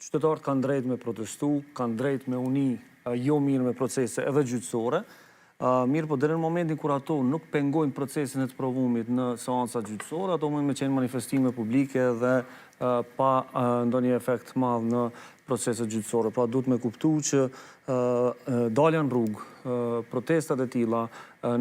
qytetarët kanë drejt me protestu, kanë drejt me uni jo mirë me procese edhe gjyqësore, mirë po deri në momentin kur ato nuk pengojnë procesin e të provumit në seanca gjyqësore, ato mund me qenë manifestime publike dhe pa ndonjë efekt madh në proceset gjyqësore. Pra duhet me kuptu që dalja në rrugë, protestat e tilla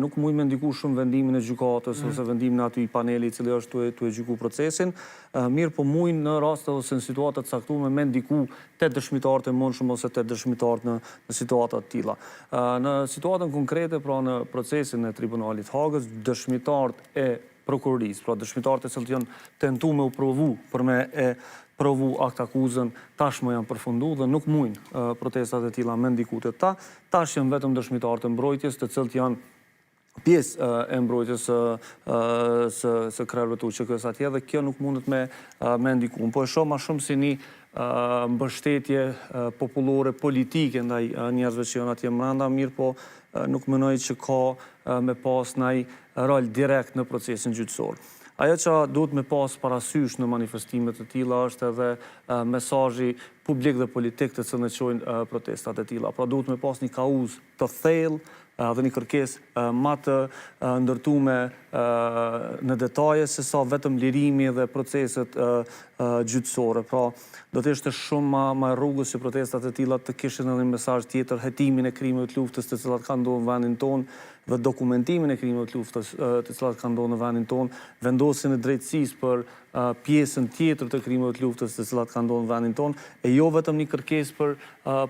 nuk mund me ndiku shumë vendimin e gjykatës ose vendimin e aty paneli i cili është tu e gjyku procesin, mirë po mund në raste ose në situata të caktuara me ndiku te dëshmitarët e mënshëm ose te dëshmitarët në situata të tilla. Në situatën konkrete, pra në procesin e Tribunalit Hagës, dëshmitarët e prokurorisë, pra dëshmitarët e cilët janë tentuar me u provu për me e provu akt akuzën, tashmë janë përfundu dhe nuk mujnë protestat e tilla me ndiku te ta, tash janë vetëm dëshmitarët e mbrojtjes, të cilët janë pjesë e mbrojtjes së krerëve të UÇK-s atje dhe kjo nuk mundet me ndiku. Po e shoh më shumë si një mbështetje popullore politike ndaj njerëzve që janë atje brenda, mirë po nuk mendoj që ka me pas ndonjë rol direkt në procesin gjyqësor. Ajo që duhet me pas parasysh në manifestimet të tilla është edhe mesazhi publik dhe politik të cilën e çojnë protestat e tilla. Pra duhet me pas një kauzë të thellë dhe një kërkesë më të ndërtuar në detaje se sa vetëm lirimi dhe proceset gjyqësore. Pra do të ishte shumë më rrugës që protestat e tilla të kishin edhe një mesazh tjetër, hetimin e krimeve të luftës të cilat kanë ndodhur në vendin tonë dhe dokumentimin e krimeve të luftës të cilat kanë ndodhur në vendin tonë, vendosjen e drejtësisë për pjesën tjetër të krimeve të luftës të cilat kanë ndodhur në vendin tonë, e jo vetëm një kërkesë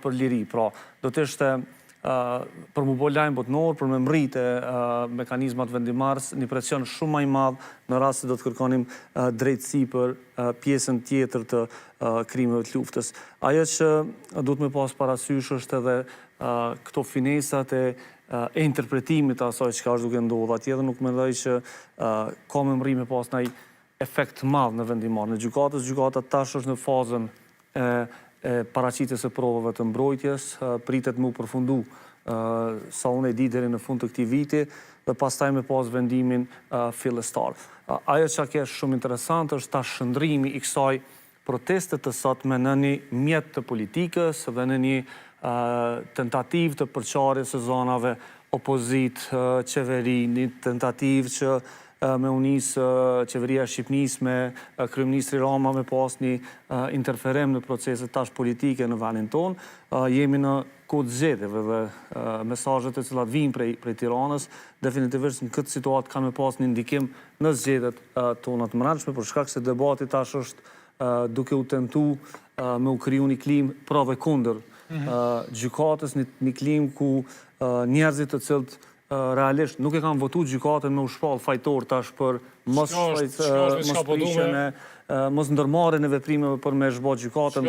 për liri. Pra do të ishte për mu bo lajm botëror, për me mrite mekanizmat vendimarrës, një presion shumë më i madh në rast se do të kërkonim drejtësi për pjesën tjetër të krimeve të luftës. Ajo që duhet me pas parasysh është edhe këto finesat e interpretimit të asaj çka është duke ndodhur atje dhe nuk mendoj që ka me mri me pas ndonjë efekt të madh në vendimarrjen e gjykatës. Gjykata tash është në fazën e paraqitjes së provave të mbrojtjes, pritet me u përfundu sa unë e di deri në fund të këtij viti dhe pastaj me pas vendimin fillestar. Ajo që ka shumë interesant është ta shndrimi i kësaj proteste të sotme në një mjet të politikës dhe në një tentativë të përçarjes së zonave opozit, qeveri, një tentativë që me unis qeveria e Shqipërisë me kryeministri Rama me pas një interferim në proceset tash politike në vendin tonë. Jemi në kohë zgjedhjeve dhe mesazhet e cilat vijnë prej Tiranës definitivisht në këtë situatë kanë me pas një ndikim në zgjedhjet tona të mbrëmshme, për shkak se debati tash është duke u tentuar me u kriju një klimë pro dhe kundër gjykatës, një klimë ku njerëzit të cilët realisht nuk e kanë votu gjykatën me u shpall fajtor tash për mos ndërmarrjen e veprimeve për me zhbot gjykatën.